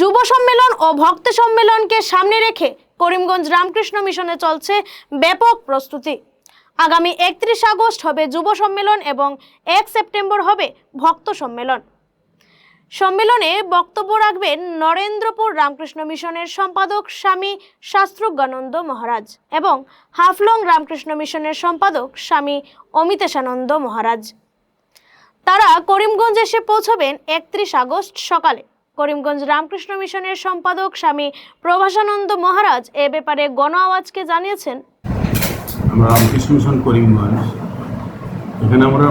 যুব সম্মেলন ও ভক্ত সম্মেলনকে সামনে রেখে করিমগঞ্জ রামকৃষ্ণ মিশনে চলছে ব্যাপক প্রস্তুতি। আগামী 31 আগস্ট হবে যুব সম্মেলন এবং 1 সেপ্টেম্বর হবে ভক্ত সম্মেলন। সম্মেলনে বক্তব্য রাখবেন নরেন্দ্রপুর রামকৃষ্ণ মিশনের সম্পাদক স্বামী শাস্ত্রজ্ঞানন্দ মহারাজ এবং হাফলং রামকৃষ্ণ মিশনের সম্পাদক স্বামী অমিতেশানন্দ মহারাজ। তারা করিমগঞ্জ এসে পৌঁছবেন 31 আগস্ট সকালে। করিমগঞ্জ রামকৃষ্ণ মিশনের সম্পাদক স্বামী প্রভাসানন্দ মহারাজ এ ব্যাপারে গণ আওয়াজকে জানিয়েছেন, আমরা রামকৃষ্ণ মিশন করিমগঞ্জ এখানে আমরা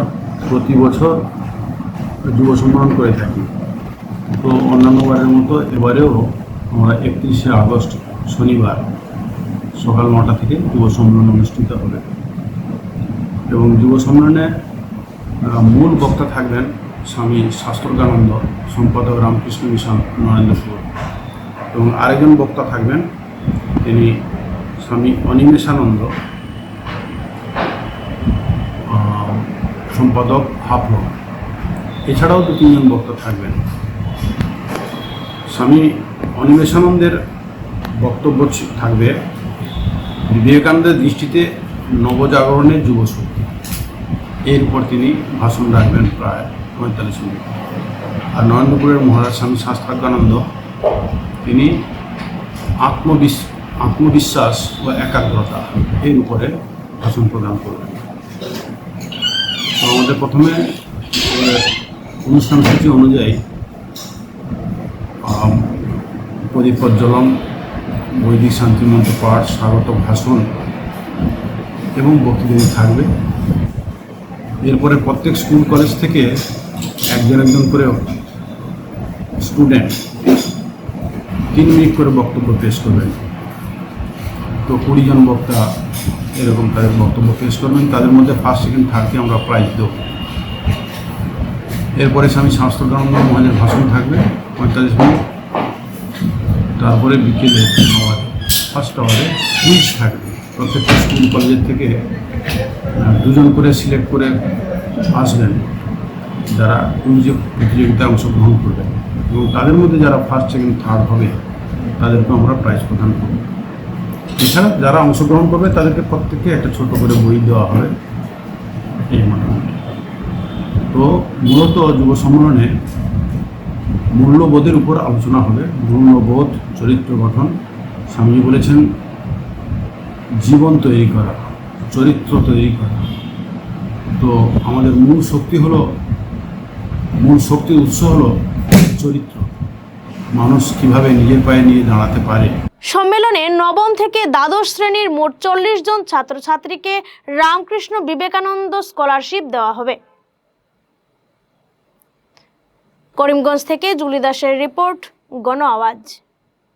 প্রতি বছর যুব সম্মেলন করে থাকি। তো অন্যান্যবারের মতো এবারেও আমরা 31শে আগস্ট শনিবার সকাল 9টা থেকে যুব সম্মেলন অনুষ্ঠিত হবে এবং যুব সম্মেলনে মূল বক্তা থাকবেন স্বামী শাস্ত্রজ্ঞানন্দ, সম্পাদক রামকৃষ্ণ মিশন নরেন্দ্রপুর, এবং আরেকজন বক্তা থাকবেন তিনি স্বামী অনিমেষানন্দ, সম্পাদক হাফলং। এছাড়াও 2-3 জন বক্তা থাকবেন। স্বামী অনিমেষানন্দের বক্তব্য থাকবে বিবেকানন্দের দৃষ্টিতে নবজাগরণের যুবশক্তি, এর উপর তিনি ভাষণ রাখবেন প্রায় 45 মিনিট। আর নরেন্দ্রপুরের মহারাজ স্বামী শাস্ত্রজ্ঞানন্দ তিনি আত্মবিশ্বাস ও একাগ্রতা এর উপরে ভাষণ প্রদান করবেন। তো আমাদের প্রথমে অনুষ্ঠান সূচি অনুযায়ী প্রদীপ প্রজ্বলন, বৈদিক শান্তিমন্ত্র পাঠ, স্বাগত ভাষণ এবং বক্তৃতা থাকবে। এরপরে প্রত্যেক স্কুল কলেজ থেকে একজন করে স্টুডেন্ট 3 মিনিট করে বক্তব্য পেশ করবেন। তো 20 জন বক্তা এরকম তাদের বক্তব্য পেশ করবেন। তাদের মধ্যে ফার্স্ট, সেকেন্ড, থার্ডকে আমরা প্রাইজ দেব। এরপরে স্বামী শাস্ত্রজ্ঞানন্দ মহারাজের ভাষণ থাকবে 45 মিনিট। তারপরে বিকেলে ফার্স্ট আওয়ারে কুইজ থাকবে। প্রত্যেকটা স্কুল কলেজের থেকে 2 জন করে সিলেক্ট করে আসবেন যারা কুইজে প্রতিযোগিতায় অংশগ্রহণ করবেন, এবং তাদের মধ্যে যারা ফার্স্ট, সেকেন্ড, থার্ড হবে তাদেরকে আমরা প্রাইজ প্রদান করব। এছাড়া যারা অংশগ্রহণ করবে তাদেরকে প্রত্যেককে একটা ছোট করে বই দেওয়া হবে এই মোটামুটি। তো মূলত যুব সম্মেলনে মূল্যবোধের উপর আলোচনা হবে। মূল্যবোধ, চরিত্র গঠন। স্বামীজি বলেছেন জীবন তৈরি করা, চরিত্র তৈরি করা। তো আমাদের মূল শক্তির উৎস হলো চরিত্র। মানুষ কিভাবে নিজের পায়ে নিয়ে দাঁড়াতে পারে। সম্মেলনে নবম থেকে দ্বাদশ শ্রেণীর মোট 40 জন ছাত্রছাত্রীকে রামকৃষ্ণ বিবেকানন্দ স্কলারশিপ দেওয়া হবে। করিমগঞ্জ থেকে জুলি দাসের রিপোর্ট, গণ আওয়াজ।